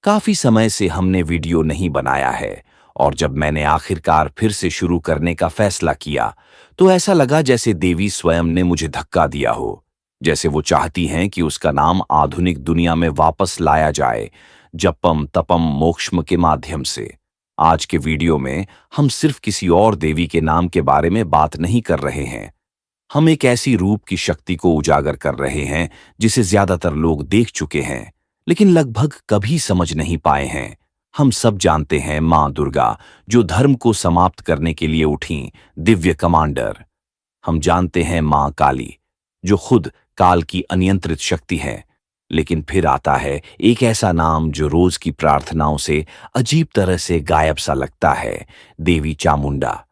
काफी समय से हमने वीडियो नहीं बनाया है और जब मैंने आखिरकार फिर से शुरू करने का फैसला किया तो ऐसा लगा जैसे देवी स्वयं ने मुझे धक्का दिया हो। जैसे वो चाहती हैं कि उसका नाम आधुनिक दुनिया में वापस लाया जाए, जपम तपम मोक्षम के माध्यम से। आज के वीडियो में हम सिर्फ किसी और देवी के नाम के बारे में बात नहीं कर रहे हैं। हम एक ऐसी रूप की शक्ति को उजागर कर रहे हैं जिसे ज्यादातर लोग देख चुके हैं लेकिन लगभग कभी समझ नहीं पाए हैं। हम सब जानते हैं मां दुर्गा, जो धर्म को समाप्त करने के लिए उठी दिव्य कमांडर। हम जानते हैं मां काली, जो खुद काल की अनियंत्रित शक्ति है। लेकिन फिर आता है एक ऐसा नाम जो रोज की प्रार्थनाओं से अजीब तरह से गायब सा लगता है, देवी चामुंडा।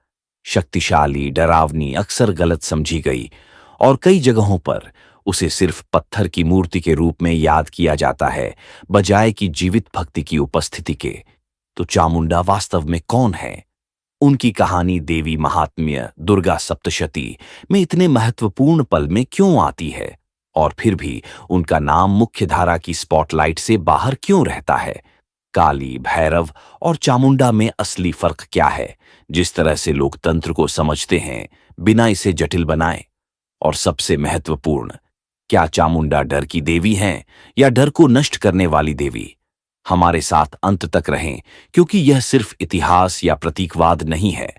शक्तिशाली, डरावनी, अक्सर गलत समझी गई और कई जगहों पर उसे सिर्फ पत्थर की मूर्ति के रूप में याद किया जाता है, बजाय कि जीवित भक्ति की उपस्थिति के। तो चामुंडा वास्तव में कौन है? उनकी कहानी देवी महात्म्य दुर्गा सप्तशती में इतने महत्वपूर्ण पल में क्यों आती है? और फिर भी उनका नाम मुख्यधारा की स्पॉटलाइट से बाहर क्यों रहता है? काली, भैरव और चामुंडा में असली फर्क क्या है? जिस तरह से लोग तंत्र को समझते हैं बिना इसे जटिल बनाए। और सबसे महत्वपूर्ण, क्या चामुंडा डर की देवी हैं या डर को नष्ट करने वाली देवी? हमारे साथ अंत तक रहें, क्योंकि यह सिर्फ इतिहास या प्रतीकवाद नहीं है।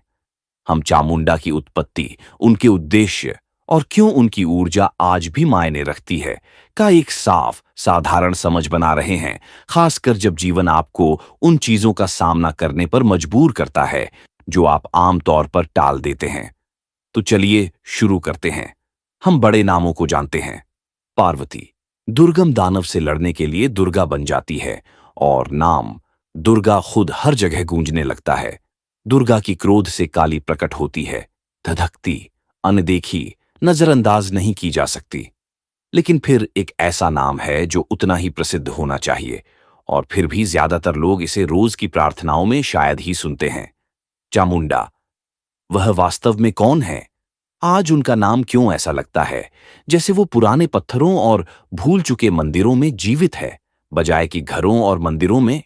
हम चामुंडा की उत्पत्ति, उनके उद्देश्य और क्यों उनकी ऊर्जा आज भी मायने रखती है का एक साफ साधारण समझ बना रहे हैं, खासकर जब जीवन आपको उन चीजों का सामना करने पर मजबूर करता है जो आप आमतौर पर टाल देते हैं। तो चलिए शुरू करते हैं। हम बड़े नामों को जानते हैं। पार्वती दुर्गम दानव से लड़ने के लिए दुर्गा बन जाती है और नाम दुर्गा खुद हर जगह गूंजने लगता है। दुर्गा की क्रोध से काली प्रकट होती है, धधकती, अनदेखी, नजरअंदाज नहीं की जा सकती। लेकिन फिर एक ऐसा नाम है जो उतना ही प्रसिद्ध होना चाहिए और फिर भी ज्यादातर लोग इसे रोज की प्रार्थनाओं में शायद ही सुनते हैं। चामुंडा। वह वास्तव में कौन है? आज उनका नाम क्यों ऐसा लगता है जैसे वो पुराने पत्थरों और भूल चुके मंदिरों में जीवित है, बजाय कि घरों और मंदिरों में?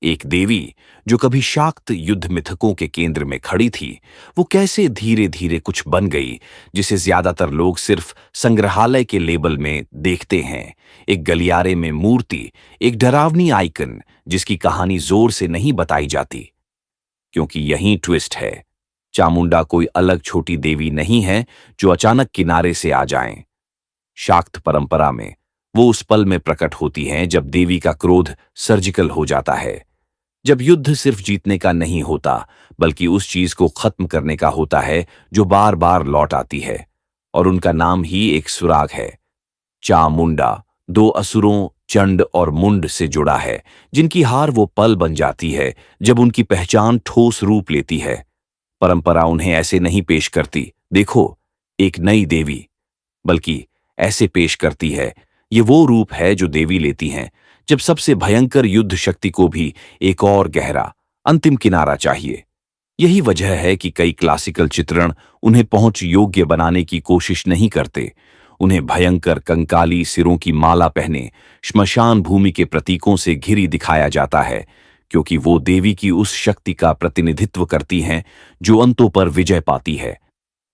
एक देवी जो कभी शाक्त युद्ध मिथकों के केंद्र में खड़ी थी, वो कैसे धीरे धीरे कुछ बन गई जिसे ज्यादातर लोग सिर्फ संग्रहालय के लेबल में देखते हैं। एक गलियारे में मूर्ति, एक डरावनी आइकन जिसकी कहानी जोर से नहीं बताई जाती। क्योंकि यही ट्विस्ट है, चामुंडा कोई अलग छोटी देवी नहीं है जो अचानक किनारे से आ जाएं। शाक्त परंपरा में वो उस पल में प्रकट होती हैं जब देवी का क्रोध सर्जिकल हो जाता है, जब युद्ध सिर्फ जीतने का नहीं होता बल्कि उस चीज को खत्म करने का होता है जो बार बार लौट आती है। और उनका नाम ही एक सुराग है। चामुंडा दो असुरों चंड और मुंड से जुड़ा है, जिनकी हार वो पल बन जाती है जब उनकी पहचान ठोस रूप लेती है। परंपरा उन्हें ऐसे नहीं पेश करती, देखो एक नई देवी, बल्कि ऐसे पेश करती है, ये वो रूप है जो देवी लेती हैं जब सबसे भयंकर युद्ध शक्ति को भी एक और गहरा अंतिम किनारा चाहिए। यही वजह है कि कई क्लासिकल चित्रण उन्हें पहुंच योग्य बनाने की कोशिश नहीं करते। उन्हें भयंकर कंकाली सिरों की माला पहने श्मशान भूमि के प्रतीकों से घिरी दिखाया जाता है, क्योंकि वो देवी की उस शक्ति का प्रतिनिधित्व करती हैं जो अंतों पर विजय पाती है,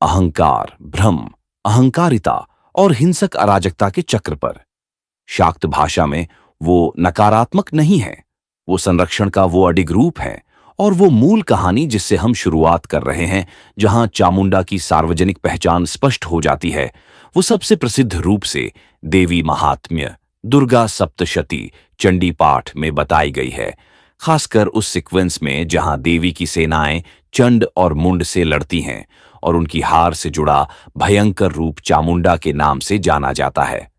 अहंकार, भ्रम, अहंकारिता और हिंसक अराजकता के चक्र पर। शाक्त भाषा में वो नकारात्मक नहीं है, वो संरक्षण का वो अडिग रूप है। और वो मूल कहानी जिससे हम शुरुआत कर रहे हैं, जहां चामुंडा की सार्वजनिक पहचान स्पष्ट हो जाती है, वो सबसे प्रसिद्ध रूप से देवी महात्म्य दुर्गा सप्तशती चंडी पाठ में बताई गई है, खासकर उस सीक्वेंस में जहां देवी की सेनाएं चंड और मुंड से लड़ती हैं और उनकी हार से जुड़ा भयंकर रूप चामुंडा के नाम से जाना जाता है।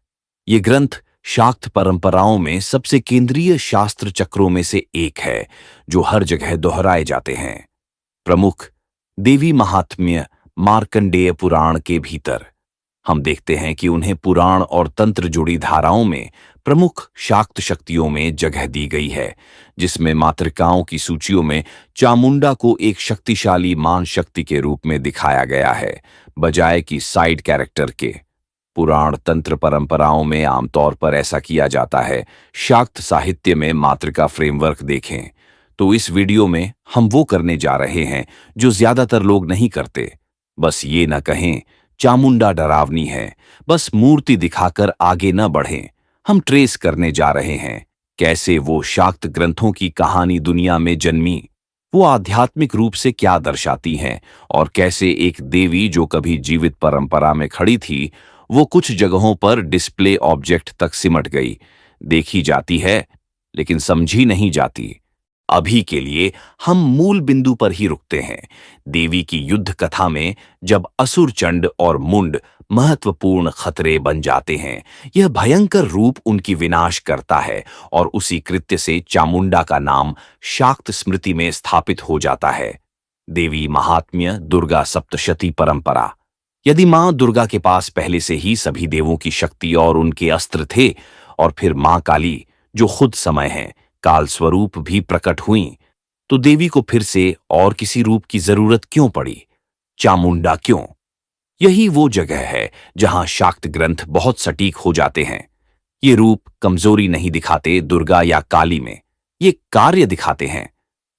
ये ग्रंथ शाक्त परंपराओं में सबसे केंद्रीय शास्त्र चक्रों में से एक है जो हर जगह दोहराए जाते हैं। प्रमुख देवी महात्म्य मार्कंडेय पुराण के भीतर हम देखते हैं कि उन्हें पुराण और तंत्र जुड़ी धाराओं में प्रमुख शाक्त शक्तियों में जगह दी गई है, जिसमें मातृकाओं की सूचियों में चामुंडा को एक शक्तिशाली मान शक्ति के रूप में दिखाया गया है, बजाय कि साइड कैरेक्टर के। पुराण तंत्र परंपराओं में आमतौर पर ऐसा किया जाता है। शाक्त साहित्य में मातृका फ्रेमवर्क देखें तो इस वीडियो में हम वो करने जा रहे हैं जो ज्यादातर लोग नहीं करते। बस ये न कहें चामुंडा डरावनी है, बस मूर्ति दिखाकर आगे न बढ़ें। हम ट्रेस करने जा रहे हैं कैसे वो शाक्त ग्रंथों की कहानी दुनिया में जन्मी, वो आध्यात्मिक रूप से क्या दर्शाती हैं, और कैसे एक देवी जो कभी जीवित परंपरा में खड़ी थी वो कुछ जगहों पर डिस्प्ले ऑब्जेक्ट तक सिमट गई। देखी जाती है लेकिन समझी नहीं जाती। अभी के लिए हम मूल बिंदु पर ही रुकते हैं। देवी की युद्ध कथा में जब असुर चंड और मुंड महत्वपूर्ण खतरे बन जाते हैं, यह भयंकर रूप उनकी विनाश करता है और उसी कृत्य से चामुंडा का नाम शाक्त स्मृति में स्थापित हो जाता है। देवी महात्म्य दुर्गा सप्तशती परंपरा। यदि मां दुर्गा के पास पहले से ही सभी देवों की शक्ति और उनके अस्त्र थे, और फिर मां काली जो खुद समय है काल स्वरूप भी प्रकट हुई, तो देवी को फिर से और किसी रूप की जरूरत क्यों पड़ी? चामुंडा क्यों? यही वो जगह है जहां शाक्त ग्रंथ बहुत सटीक हो जाते हैं। ये रूप कमजोरी नहीं दिखाते दुर्गा या काली में, ये कार्य दिखाते हैं।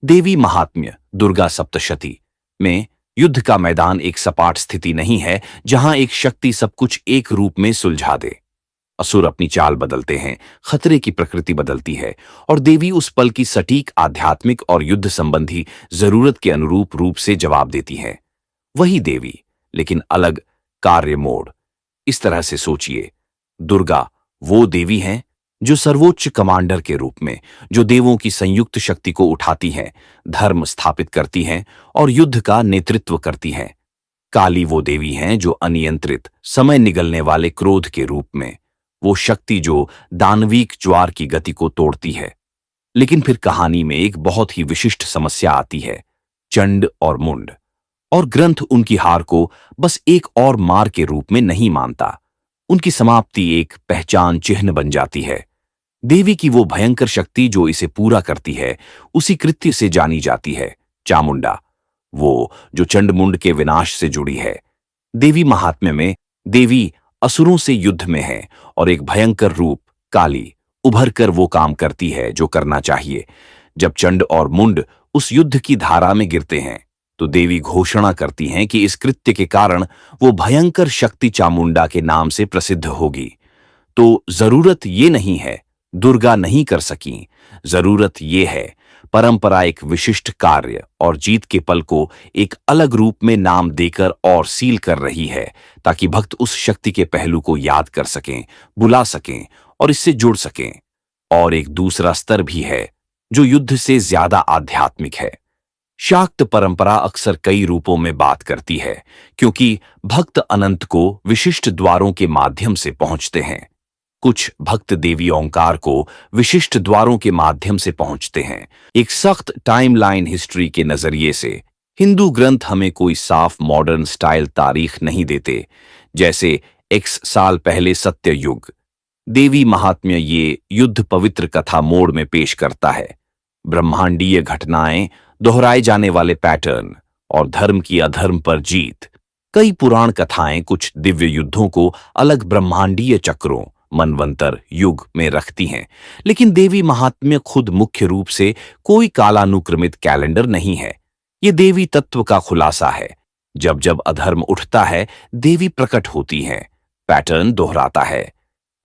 देवी महात्म्य दुर्गा सप्तशती में युद्ध का मैदान एक सपाट स्थिति नहीं है जहां एक शक्ति सब कुछ एक रूप में सुलझा दे। असुर अपनी चाल बदलते हैं, खतरे की प्रकृति बदलती है, और देवी उस पल की सटीक आध्यात्मिक और युद्ध संबंधी जरूरत के अनुरूप रूप से जवाब देती है। वही देवी लेकिन अलग कार्य मोड। इस तरह से सोचिए, दुर्गा वो देवी हैं जो सर्वोच्च कमांडर के रूप में, जो देवों की संयुक्त शक्ति को उठाती हैं, धर्म स्थापित करती हैं और युद्ध का नेतृत्व करती हैं। काली वो देवी हैं जो अनियंत्रित समय निगलने वाले क्रोध के रूप में, वो शक्ति जो दानवीक ज्वार की गति को तोड़ती है। लेकिन फिर कहानी में एक बहुत ही विशिष्ट समस्या आती है, चंड और मुंड। और ग्रंथ उनकी हार को बस एक और मार के रूप में नहीं मानता, उनकी समाप्ति एक पहचान चिन्ह बन जाती है। देवी की वो भयंकर शक्ति जो इसे पूरा करती है उसी कृत्य से जानी जाती है, चामुंडा, वो जो चंड-मुंड के विनाश से जुड़ी है। देवी महात्म्य में देवी असुरों से युद्ध में है और एक भयंकर रूप काली उभर कर वो काम करती है जो करना चाहिए। जब चंड और मुंड उस युद्ध की धारा में गिरते हैं तो देवी घोषणा करती हैं कि इस कृत्य के कारण वो भयंकर शक्ति चामुंडा के नाम से प्रसिद्ध होगी। तो जरूरत ये नहीं है दुर्गा नहीं कर सकी, जरूरत ये है परंपरा एक विशिष्ट कार्य और जीत के पल को एक अलग रूप में नाम देकर और सील कर रही है, ताकि भक्त उस शक्ति के पहलू को याद कर सकें, बुला सकें और इससे जुड़ सकें। और एक दूसरा स्तर भी है जो युद्ध से ज्यादा आध्यात्मिक है। शाक्त परंपरा अक्सर कई रूपों में बात करती है, क्योंकि भक्त अनंत को विशिष्ट द्वारों के माध्यम से पहुंचते हैं। कुछ भक्त देवी ओंकार को विशिष्ट द्वारों के माध्यम से पहुंचते हैं। एक सख्त टाइमलाइन हिस्ट्री के नजरिए से हिंदू ग्रंथ हमें कोई साफ मॉडर्न स्टाइल तारीख नहीं देते, जैसे एक्स साल पहले सत्य युग। देवी महात्म्य ये युद्ध पवित्र कथा मोड में पेश करता है, ब्रह्मांडीय घटनाएं, दोहराए जाने वाले पैटर्न और धर्म की अधर्म पर जीत। कई पुराण कथाएं कुछ दिव्य युद्धों को अलग ब्रह्मांडीय चक्रों मनवंतर युग में रखती हैं, लेकिन देवी महात्म्य खुद मुख्य रूप से कोई कालानुक्रमित कैलेंडर नहीं है। ये देवी तत्व का खुलासा है। जब जब अधर्म उठता है देवी प्रकट होती है, पैटर्न दोहराता है।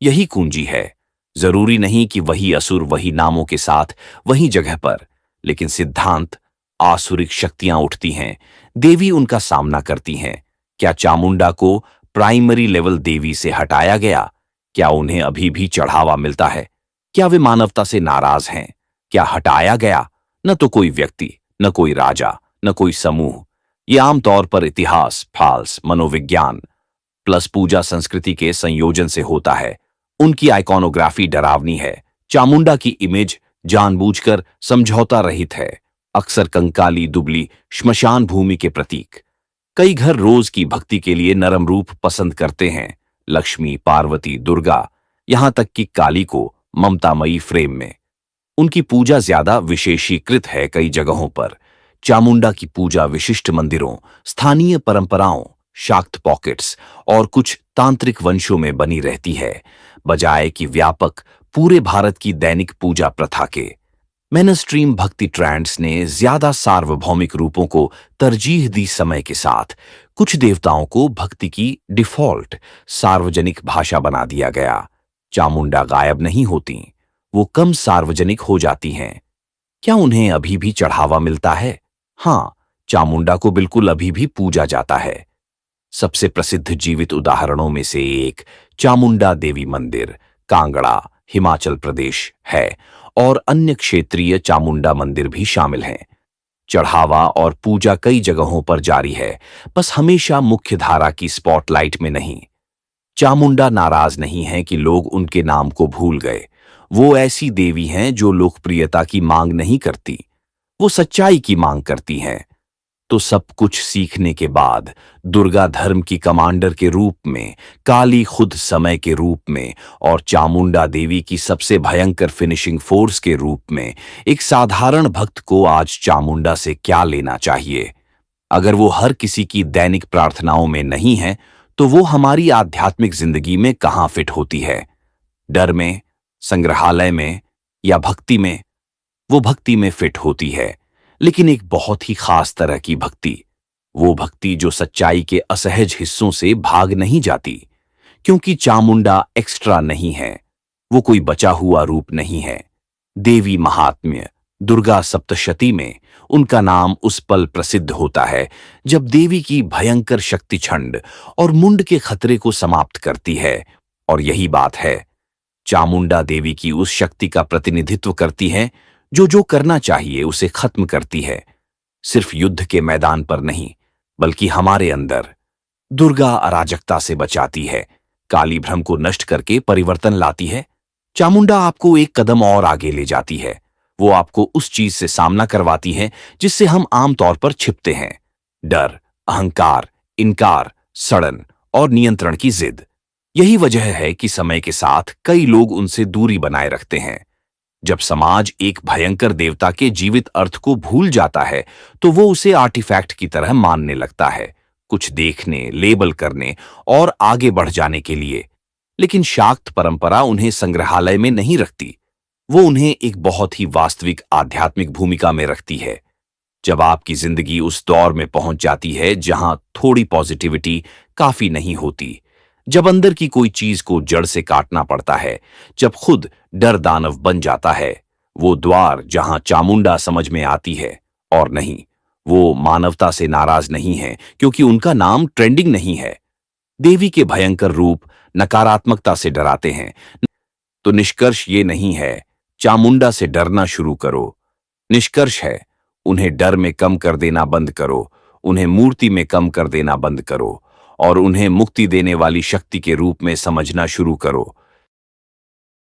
यही कुंजी है। जरूरी नहीं कि वही असुर वही नामों के साथ वही जगह पर, लेकिन सिद्धांत आसुरिक शक्तियां उठती हैं, देवी उनका सामना करती हैं। क्या चामुंडा को प्राइमरी लेवल देवी से हटाया गया? क्या उन्हें अभी भी चढ़ावा मिलता है? क्या वे मानवता से नाराज हैं? क्या हटाया गया? न तो कोई व्यक्ति, न कोई राजा, न कोई समूह। ये आमतौर पर इतिहास, फाल्स मनोविज्ञान प्लस पूजा संस्कृति के संयोजन से होता है। उनकी आइकॉनोग्राफी डरावनी है। चामुंडा की इमेज जानबूझकर समझौता रहित है, अक्सर कंकाली दुबली श्मशान भूमि के प्रतीक। कई घर रोज की भक्ति के लिए नरम रूप पसंद करते हैं, लक्ष्मी, पार्वती, दुर्गा, यहां तक कि काली को ममतामयी फ्रेम में। उनकी पूजा ज्यादा विशेषीकृत है कई जगहों पर। चामुंडा की पूजा विशिष्ट मंदिरों, स्थानीय परंपराओं, शाक्त पॉकेट्स और कुछ तांत्रिक वंशों में बनी रहती है, बजाय कि व्यापक पूरे भारत की दैनिक पूजा प्रथा के। मेनस्ट्रीम भक्ति ट्रेंड्स ने ज्यादा सार्वभौमिक रूपों को तरजीह दी। समय के साथ कुछ देवताओं को भक्ति की डिफॉल्ट सार्वजनिक भाषा बना दिया गया। चामुंडा गायब नहीं होती, वो कम सार्वजनिक हो जाती हैं। क्या उन्हें अभी भी चढ़ावा मिलता है? हाँ, चामुंडा को बिल्कुल अभी भी पूजा जाता है। सबसे प्रसिद्ध जीवित उदाहरणों में से एक चामुंडा देवी मंदिर कांगड़ा, हिमाचल प्रदेश है, और अन्य क्षेत्रीय चामुंडा मंदिर भी शामिल हैं। चढ़ावा और पूजा कई जगहों पर जारी है, बस हमेशा मुख्य धारा की स्पॉटलाइट में नहीं। चामुंडा नाराज नहीं है कि लोग उनके नाम को भूल गए। वो ऐसी देवी हैं जो लोकप्रियता की मांग नहीं करती, वो सच्चाई की मांग करती हैं। तो सब कुछ सीखने के बाद दुर्गा धर्म की कमांडर के रूप में, काली खुद समय के रूप में और चामुंडा देवी की सबसे भयंकर फिनिशिंग फोर्स के रूप में एक साधारण भक्त को आज चामुंडा से क्या लेना चाहिए? अगर वो हर किसी की दैनिक प्रार्थनाओं में नहीं है, तो वो हमारी आध्यात्मिक जिंदगी में कहां फिट होती है? डर में, संग्रहालय में या भक्ति में? वो भक्ति में फिट होती है, लेकिन एक बहुत ही खास तरह की भक्ति। वो भक्ति जो सच्चाई के असहज हिस्सों से भाग नहीं जाती, क्योंकि चामुंडा एक्स्ट्रा नहीं है, वो कोई बचा हुआ रूप नहीं है। देवी महात्म्य दुर्गा सप्तशती में उनका नाम उस पल प्रसिद्ध होता है जब देवी की भयंकर शक्ति छंड और मुंड के खतरे को समाप्त करती है। और यही बात है, चामुंडा देवी की उस शक्ति का प्रतिनिधित्व करती है जो जो करना चाहिए उसे खत्म करती है, सिर्फ युद्ध के मैदान पर नहीं, बल्कि हमारे अंदर। दुर्गा अराजकता से बचाती है, काली भ्रम को नष्ट करके परिवर्तन लाती है। चामुंडा आपको एक कदम और आगे ले जाती है। वो आपको उस चीज से सामना करवाती है जिससे हम आमतौर पर छिपते हैं: डर, अहंकार, इनकार, सड़न और नियंत्रण की जिद। यही वजह है कि समय के साथ कई लोग उनसे दूरी बनाए रखते हैं। जब समाज एक भयंकर देवता के जीवित अर्थ को भूल जाता है, तो वो उसे आर्टिफैक्ट की तरह मानने लगता है, कुछ देखने, लेबल करने और आगे बढ़ जाने के लिए। लेकिन शाक्त परंपरा उन्हें संग्रहालय में नहीं रखती, वो उन्हें एक बहुत ही वास्तविक आध्यात्मिक भूमिका में रखती है। जब आपकी जिंदगी उस दौर में पहुंच जाती है जहां थोड़ी पॉजिटिविटी काफी नहीं होती, जब अंदर की कोई चीज को जड़ से काटना पड़ता है, जब खुद डर दानव बन जाता है, वो द्वार जहां चामुंडा समझ में आती है। और नहीं, वो मानवता से नाराज नहीं है क्योंकि उनका नाम ट्रेंडिंग नहीं है। देवी के भयंकर रूप नकारात्मकता से डराते हैं। तो निष्कर्ष ये नहीं है चामुंडा से डरना शुरू करो। निष्कर्ष है उन्हें डर में कम कर देना बंद करो, उन्हें मूर्ति में कम कर देना बंद करो और उन्हें मुक्ति देने वाली शक्ति के रूप में समझना शुरू करो।